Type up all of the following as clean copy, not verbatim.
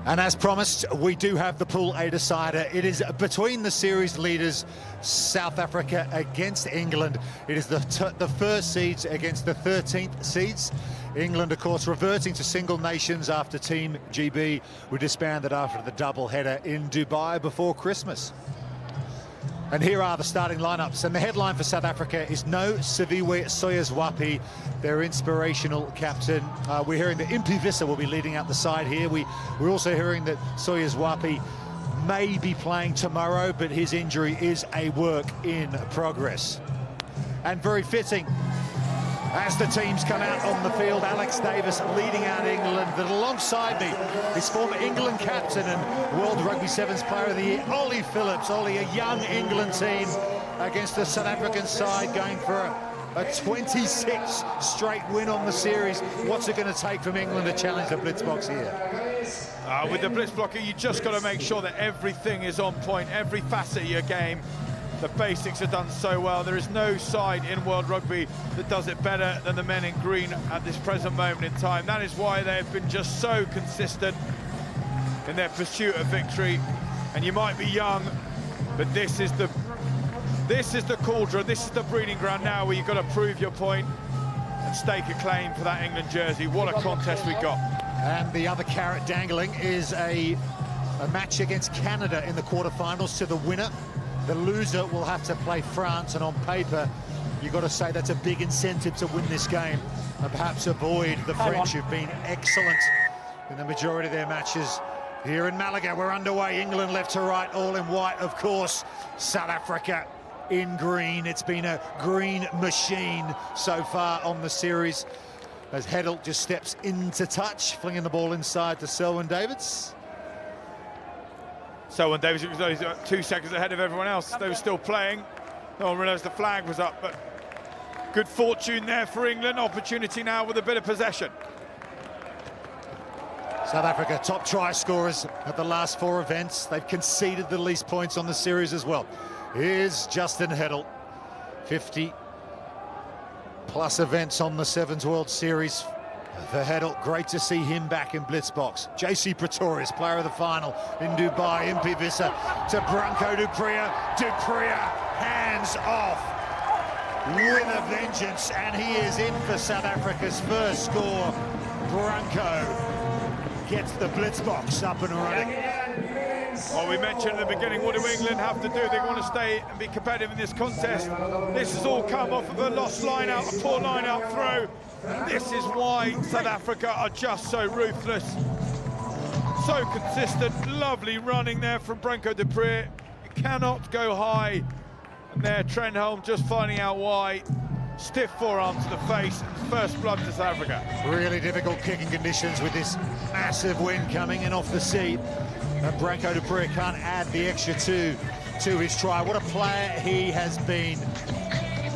And as promised, we do have the Pool A decider. It is between the series leaders, South Africa against England. It is the first seeds against the 13th seeds. England, of course, reverting to single nations after Team GB were disbanded after the double-header in Dubai before Christmas. And here are the starting lineups. And the headline for South Africa is no Siviwe Soyezwapi, their inspirational captain. We're hearing that Imphi Visser will be leading out the side here. We're also hearing that Soyezwapi may be playing tomorrow, but his injury is a work in progress. And very fitting, as the teams come out on the field, Alex Davis leading out England, but alongside me, his former England captain and World Rugby Sevens Player of the Year, Ollie Phillips. Ollie, a young England team against the South African side going for a 26 straight win on the series. What's it going to take from England to challenge the Blitzboks here? With the Blitzblocker, you just got to make sure that everything is on point, every facet of your game. The basics are done so well. There is no side in World Rugby that does it better than the men in green at this present moment in time. That is why they have been just so consistent in their pursuit of victory. And you might be young, but this is the cauldron, this is the breeding ground now where you've got to prove your point and stake a claim for that England jersey. What a contest we got. And the other carrot dangling is a match against Canada in the quarterfinals. To the winner, the loser will have to play France, and on paper, you've got to say that's a big incentive to win this game and perhaps avoid the French, who've been excellent in the majority of their matches. Here in Malaga, we're underway. England left to right, all in white, of course. South Africa in green. It's been a green machine so far on the series, as Heddle just steps into touch, flinging the ball inside to Selwyn Davids. Selwyn Davies was 2 seconds ahead of everyone else. They were still playing. No one realised the flag was up, but good fortune there for England. Opportunity now with a bit of possession. South Africa, top try scorers at the last 4 events. They've conceded the least points on the series as well. Here's Justin Heddle, 50+ events on the Sevens World Series. For Heddle, great to see him back in Blitzboks. JC Pretorius, player of the final in Dubai. Imphi Visser to Branko du Preez. Du Preez, hands off with a vengeance, and he is in for South Africa's first score. Branko gets the Blitzboks up and running. Well, we mentioned at the beginning, what do England have to do? They want to stay and be competitive in this contest. This has all come off of a lost line-out, a poor line-out throw. This is why South Africa are just so ruthless, so consistent. Lovely running there from Branko du Preez. You cannot go high. And there, Trenholm just finding out why. Stiff forearm to the face, and first blood to South Africa. Really difficult kicking conditions with this massive wind coming in off the sea. And Branko du Preez can't add the extra two to his try. What a player he has been.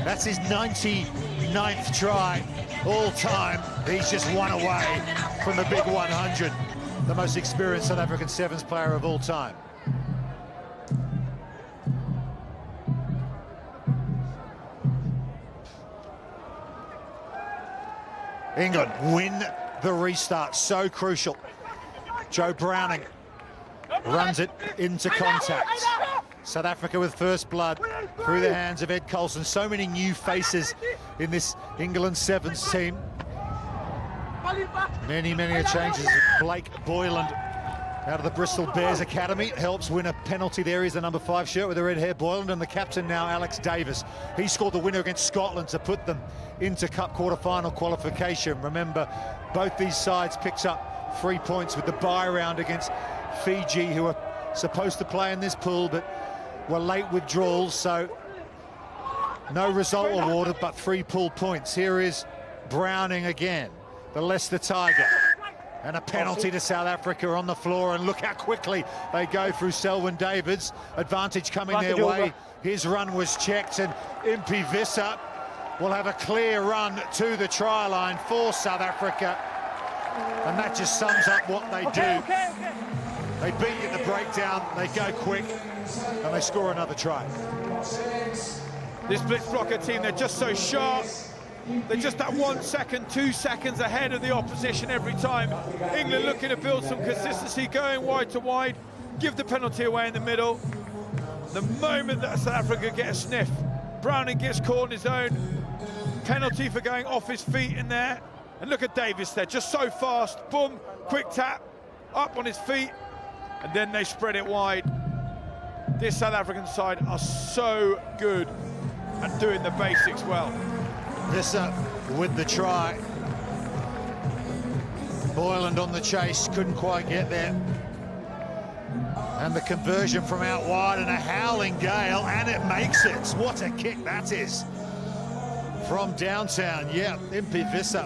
That's his 99th try all time. He's just one away from the big 100. The most experienced South African Sevens player of all time. England win the restart, so crucial. Joe Browning runs it into contact. South Africa with first blood through the hands of Ed Colson. So many new faces in this England Sevens team. Many changes. Blake Boyland out of the Bristol Bears Academy helps win a penalty there. He's the number 5 shirt with the red hair, Boyland, and the captain now, Alex Davis. He scored the winner against Scotland to put them into Cup quarter-final qualification. Remember, both these sides picked up 3 points with the bye round against Fiji, who were supposed to play in this pool but were late withdrawals, so no result awarded, but 3 pool points. Here is Browning again, the Leicester Tiger, and a penalty to South Africa on the floor, and look how quickly they go through Selwyn Davids. Advantage coming their way. His run was checked, and Imphi Visser will have a clear run to the try line for South Africa, and that just sums up what they do. They beat you at the breakdown, they go quick, and they score another try. This Blitzblocker team, they're just so sharp. They're just that 1 second, 2 seconds ahead of the opposition every time. England looking to build some consistency, going wide to wide, give the penalty away in the middle. The moment that South Africa get a sniff, Browning gets caught on his own. Penalty for going off his feet in there. And look at Davis there, just so fast. Boom, quick tap, up on his feet. And then they spread it wide. This South African side are so good at doing the basics well. Visser with the try. Boyland on the chase, couldn't quite get there. And the conversion from out wide, and a howling gale, and it makes it. What a kick that is. From downtown, yeah, Impi Visser.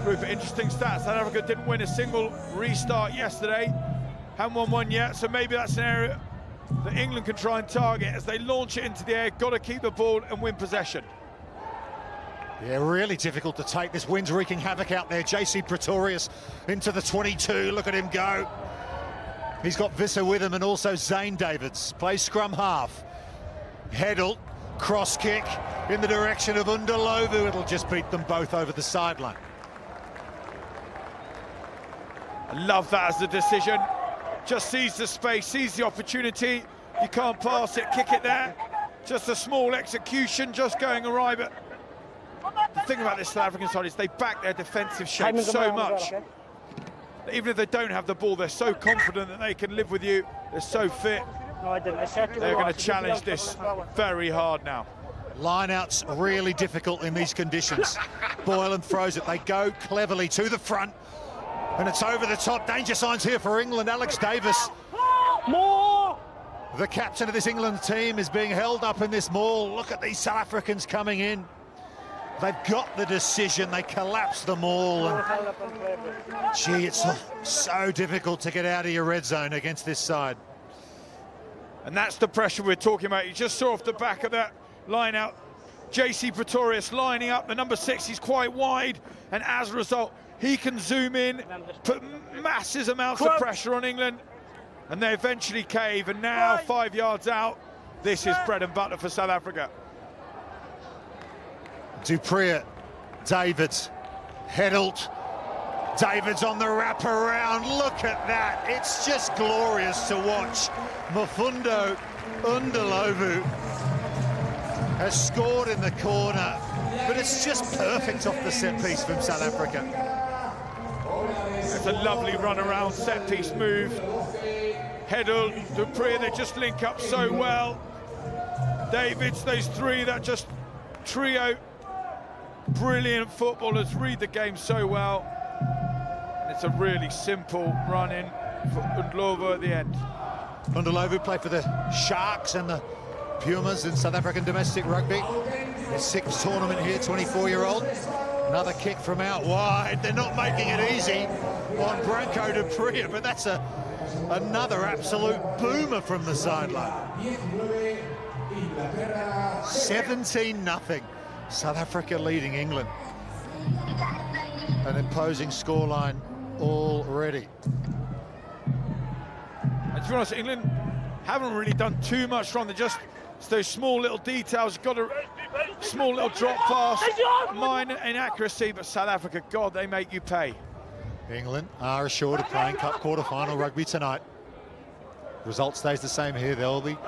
Group of interesting stats. South Africa didn't win a single restart yesterday. Haven't won one yet, so maybe that's an area that England can try and target as they launch it into the air. Got to keep the ball and win possession. Yeah, really difficult to take. This wind's wreaking havoc out there. JC Pretorius into the 22. Look at him go. He's got Visser with him, and also Zane Davids. Plays scrum half. Heddle, cross kick in the direction of Undalovu. It'll just beat them both over the sideline. I love that as the decision. Just sees the space, sees the opportunity. You can't pass it, kick it there. Just a small execution, just going awry. But the thing about this South African side is they back their defensive shape so much. Even if they don't have the ball, they're so confident that they can live with you. They're so fit. They're going to challenge this very hard now. Line-out's really difficult in these conditions. Boylan throws it. They go cleverly to the front. And it's over the top. Danger signs here for England. Alex Davis, the captain of this England team, is being held up in this maul. Look at these South Africans coming in. They've got the decision. They collapse the maul. And gee, it's so difficult to get out of your red zone against this side. And that's the pressure we're talking about. You just saw off the back of that line out, JC Pretorius lining up. The number 6, he's quite wide. And as a result, he can zoom in, put massive amounts of pressure on England, and they eventually cave. And now, 5 yards out, this is bread and butter for South Africa. Dupree, Davids, Heddelt, Davids on the wraparound. Look at that. It's just glorious to watch. Mfundo Undalovu has scored in the corner, but it's just perfect off the set piece from South Africa. It's a lovely run around set piece move. Heddle, Dupree, they just link up so well. Davids, those three, that just trio. Brilliant footballers, read the game so well. And it's a really simple run in for Undlovu at the end. Undalovu played for the Sharks and the Pumas in South African domestic rugby. His 6th tournament here, 24-year-old. Another kick from out wide. They're not making it easy on Branko Dupree, but that's another absolute boomer from the sideline. 17-0. South Africa leading England. An imposing scoreline already. And to be honest, England haven't really done too much wrong. They're just those small little details. Got a small little drop pass, minor inaccuracy, but South Africa, God, they make you pay. England are assured of playing Cup quarter-final rugby tonight. Result stays the same here. They'll be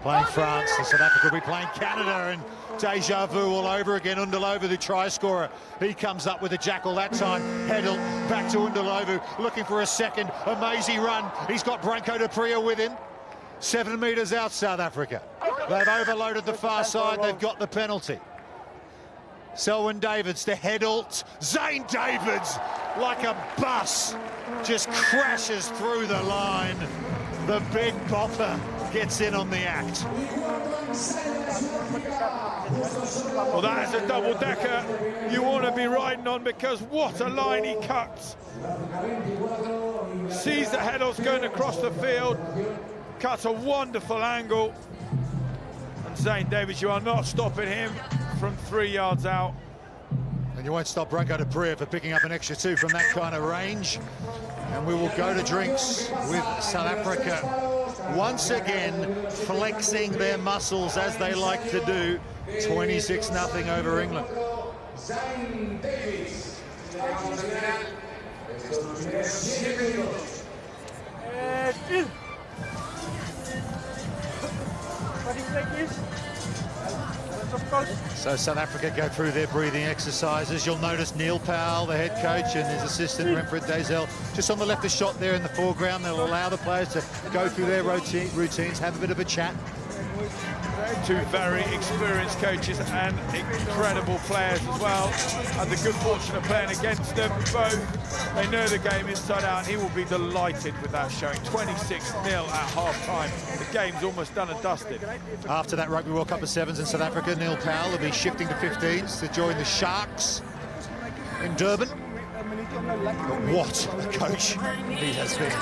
playing France, and South Africa will be playing Canada, and deja vu all over again. Undalovu, the try scorer, he comes up with a jackal that time. Heddle back to Undalovu, looking for a second. Amazing run. He's got Branko Dupree with him. 7 metres out, South Africa. They've overloaded the far side. They've got the penalty. Selwyn Davids to Heddle. Zane Davids, like a bus, just crashes through the line. The big bopper gets in on the act. Well, that is a double-decker you want to be riding on, because what a line he cuts. Sees the Heddle's going across the field, cuts a wonderful angle. And Zane Davids, you are not stopping him from 3 yards out. And you won't stop Branko Dupree for picking up an extra 2 from that kind of range. And we will go to drinks with South Africa once again flexing their muscles as they like to do. 26-0 over England. 7's. So South Africa go through their breathing exercises. You'll notice Neil Powell, the head coach, and his assistant Renfred Dazel, just on the left of shot there in the foreground. They'll allow the players to go through their routines, have a bit of a chat. Two very experienced coaches and incredible players as well. Had the good fortune of playing against them both. They know the game inside out, and he will be delighted with that showing. 26-0 at half-time. The game's almost done and dusted. After that Rugby World Cup of Sevens in South Africa, Neil Powell will be shifting to 15s to join the Sharks in Durban. But what a coach he has been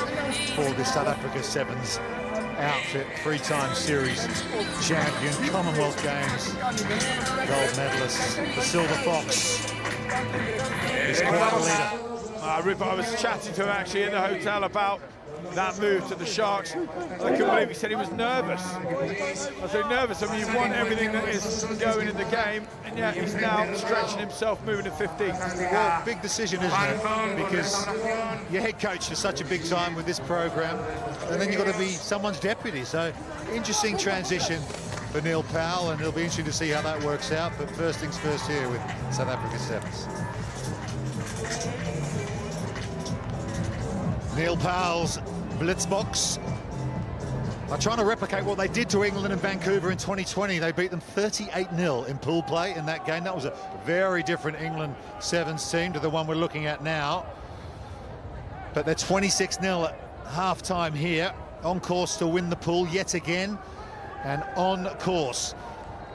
for the South Africa Sevens outfit. Three-time series champion, Commonwealth Games gold medalist, the Silver Fox, his crowd leader. Rupert, I was chatting to him actually in the hotel about that move to the Sharks. I couldn't believe he said he was nervous. I said nervous, I mean you've won everything that is going in the game, and yet he's now stretching himself moving to 15. Well, big decision, isn't it? Because your head coach for such a big time with this program, and then you've got to be someone's deputy. So interesting transition for Neil Powell, and it'll be interesting to see how that works out. But first things first here with South Africa Sevens. Neil Powell's Blitzbox are trying to replicate what they did to England in Vancouver in 2020. They beat them 38-0 in pool play in that game. That was a very different England Sevens team to the one we're looking at now. But they're 26-0 at half-time here, on course to win the pool yet again, and on course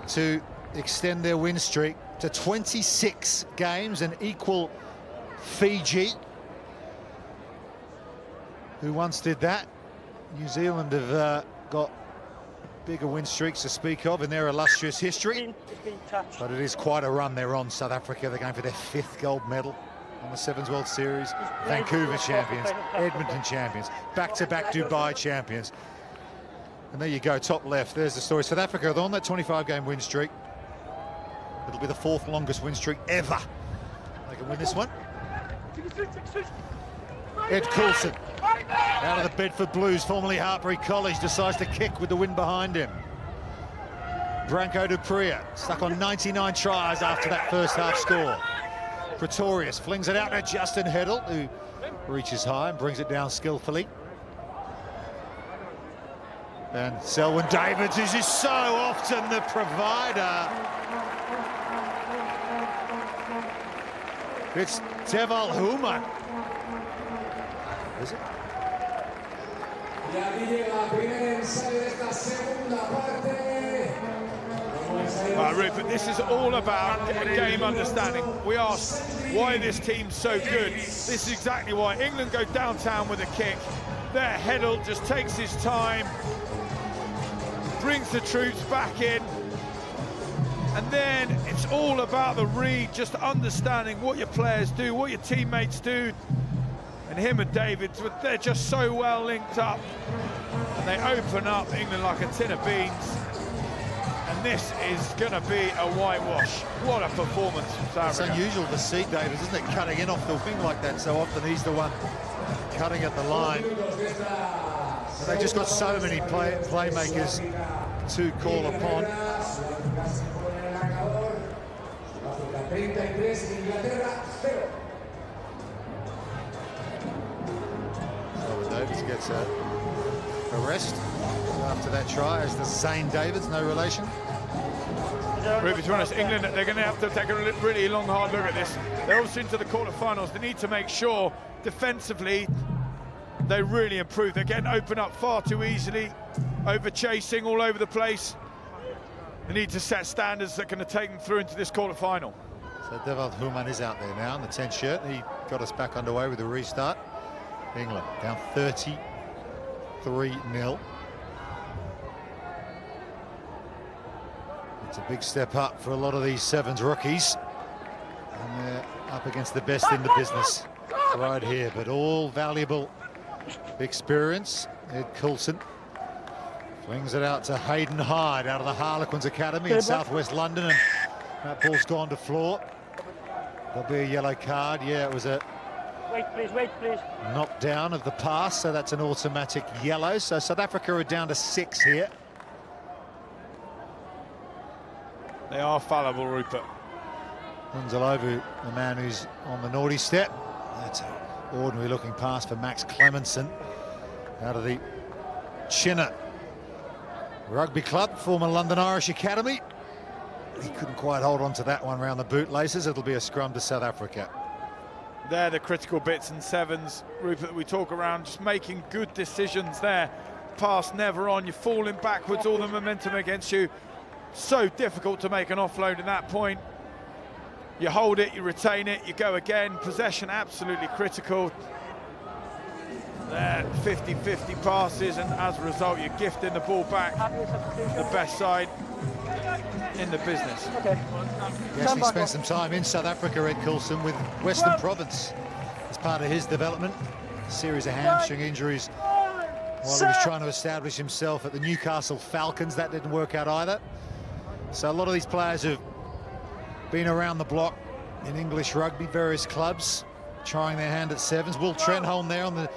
to extend their win streak to 26 games and equal Fiji, who once did that. New Zealand have got bigger win streaks to speak of in their illustrious history. But it is quite a run they're on, South Africa. They're going for their 5th gold medal on the Sevens World Series. Vancouver champions, Edmonton champions, back-to-back Dubai champions. And there you go, top left, there's the story. South Africa, they're on that 25-game win streak. It'll be the 4th longest win streak ever. They can win this one. Ed Coulson, out of the Bedford Blues, formerly Hartbury College, decides to kick with the wind behind him. Branko du Preez stuck on 99 tries after that first half score. Pretorius flings it out to Justin Heddle, who reaches high and brings it down skillfully. And Selwyn Davids, who's just so often the provider. It's Deval Human. Is it? Right, Rupert, this is all about game understanding. We asked why this team's so good. This is exactly why. England go downtown with a kick. There, Heddle just takes his time, brings the troops back in, and then it's all about the read, just understanding what your players do, what your teammates do. And him and David, they're just so well linked up, and they open up England like a tin of beans. And this is going to be a whitewash. What a performance from South Africa. It's unusual to see Davids, isn't it, cutting in off the wing like that so often. He's the one cutting at the line. And they've just got so many playmakers to call upon. Davids gets a rest after that try, as does Zane Davids, no relation. Rupert, to be honest, England, they're going to have to take a really long, hard look at this. They're obviously into the quarterfinals. They need to make sure defensively they really improve. They're getting open up far too easily, over chasing all over the place. They need to set standards that are going to take them through into this quarterfinal. So Deval Human is out there now in the 10 shirt. He got us back underway with the restart. England down 33-0. It's a big step up for a lot of these Sevens rookies. And they're up against the best in the business right here, but all valuable experience. Ed Coulson flings it out to Hayden Hyde out of the Harlequins Academy in southwest London, and that ball's gone to floor. There'll be a yellow card. Yeah, it was a Wait, please. knockdown of the pass, so that's an automatic yellow. So South Africa are down to 6 here. They are fallible, Rupert. Ndlovu, the man who's on the naughty step. That's an ordinary looking pass for Max Clemenson out of the Chinner Rugby Club, former London Irish Academy. He couldn't quite hold on to that one around the bootlaces. It'll be a scrum to South Africa. They're the critical bits in sevens, Rupert, that we talk around, just making good decisions there. Pass never on, you're falling backwards, all the momentum against you. So difficult to make an offload at that point. You hold it, you retain it, you go again. Possession absolutely critical. There, 50-50 passes, and as a result, you're gifting the ball back. The best side in the business. Okay. He actually spent some time in South Africa, Ed Coulson, with Western Province as part of his development. A series of hamstring injuries while he was trying to establish himself at the Newcastle Falcons. That didn't work out either. So a lot of these players have been around the block in English rugby, various clubs, trying their hand at sevens. Will Trenholm there on the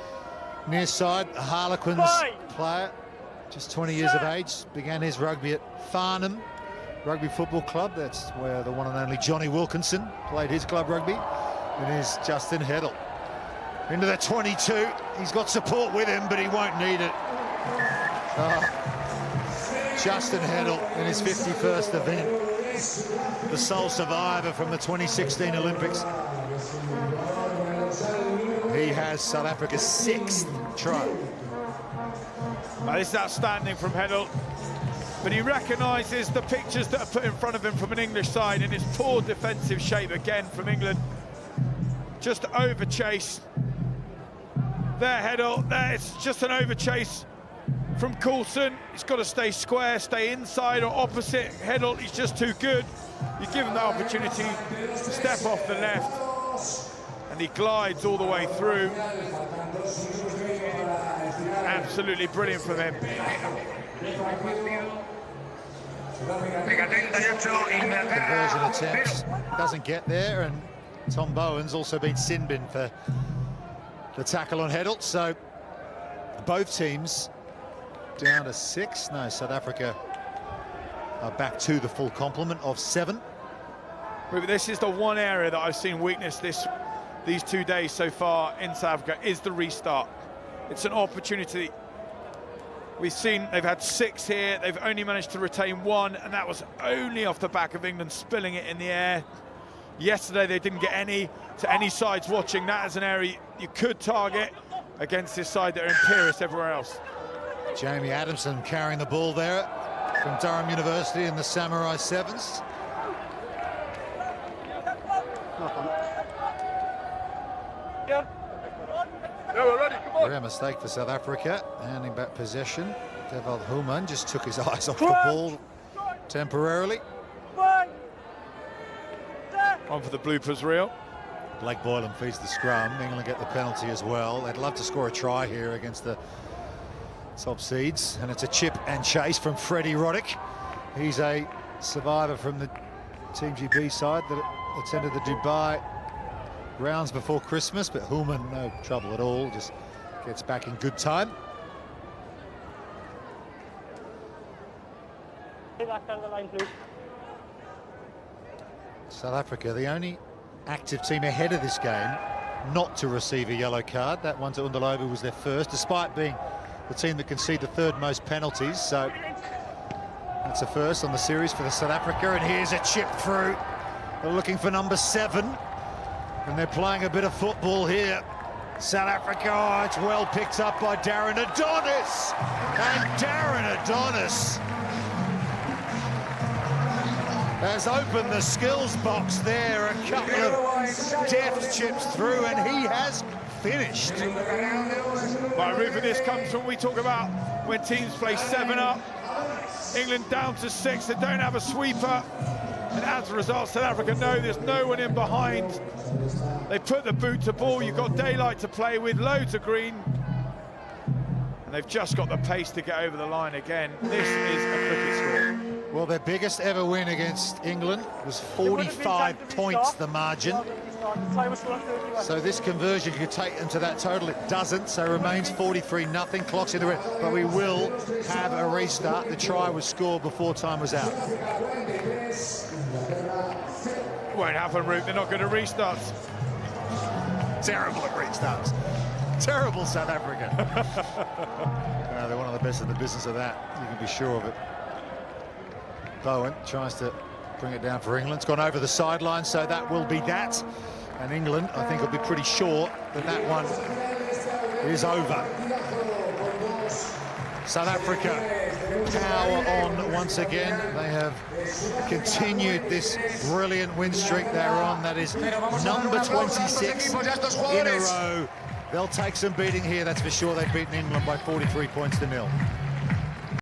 near side, a Harlequins player, just 20 years of age, began his rugby at Farnham Rugby Football Club. That's where the one and only Johnny Wilkinson played his club rugby. And is Justin Heddle. Into the 22, he's got support with him, but he won't need it. Justin Heddle in his 51st event, the sole survivor from the 2016 Olympics. He has South Africa's 6th try. Well, this is outstanding from Heddle, but he recognises the pictures that are put in front of him from an English side, and it's poor defensive shape again from England. Just over chase. There, Heddle, there, it's just an over chase from Coulson. He's got to stay square, stay inside or opposite. Heddle, he's just too good. You give him the opportunity, step off the left, and he glides all the way through. Absolutely brilliant from him. Conversion attempts, doesn't get there, and Tom Bowen's also been sin bin for the tackle on Heddle. So both teams down to 6. No, South Africa are back to the full complement of 7. This is the one area that I've seen weakness these 2 days so far in South Africa, is the restart. It's an opportunity. We've seen they've had 6 here, they've only managed to retain 1, and that was only off the back of England spilling it in the air. Yesterday they didn't get any. To any sides watching, that is an area you could target against this side that are imperious everywhere else. Jamie Adamson carrying the ball there from Durham University in the Samurai 7's. Rare mistake for South Africa, handing back possession. Devald Human just took his eyes off the ball temporarily. On for the bloopers reel. Blake Boylan feeds the scrum. England get the penalty as well. They'd love to score a try here against the top seeds, and it's a chip and chase from Freddie Roddick. He's a survivor from the Team GB side that attended the Dubai rounds before Christmas, but Human, no trouble at all, just gets back in good time. South Africa, the only active team ahead of this game not to receive a yellow card. That one to Ndlovu was their first, despite being the team that conceded the 3rd most penalties. So that's a first on the series for the South Africa. And here's a chip through. They're looking for number 7, and they're playing a bit of football here. South Africa, oh, it's well picked up by Darren Adonis. And Darren Adonis has opened the skills box there. A couple of deft chips through, and he has finished. Right, Rupert, this comes from, we talk about when teams play 7 up. England down to 6, they don't have a sweeper. And as a result, South Africa know there's no one in behind. They put the boot to ball, you've got daylight to play with, loads of green. And they've just got the pace to get over the line again. This is a cricket score. Well, their biggest ever win against England was 45 points, the margin. So this conversion could take them to that total. It doesn't, so remains 43-0. Clock's in the red, but we will have a restart. The try was scored before time was out. Won't happen, Root. They're not going to restart. Terrible at restarts. Terrible South Africa. They're one of the best in the business of that. You can be sure of it. Bowen tries to bring it down for England. It's gone over the sideline, so that will be that. And England, I think, will be pretty sure that that one is over. South Africa power on once again. They have continued this brilliant win streak they're on. That is number 26 in a row. They'll take some beating here, that's for sure. They've beaten England by 43 points to 0.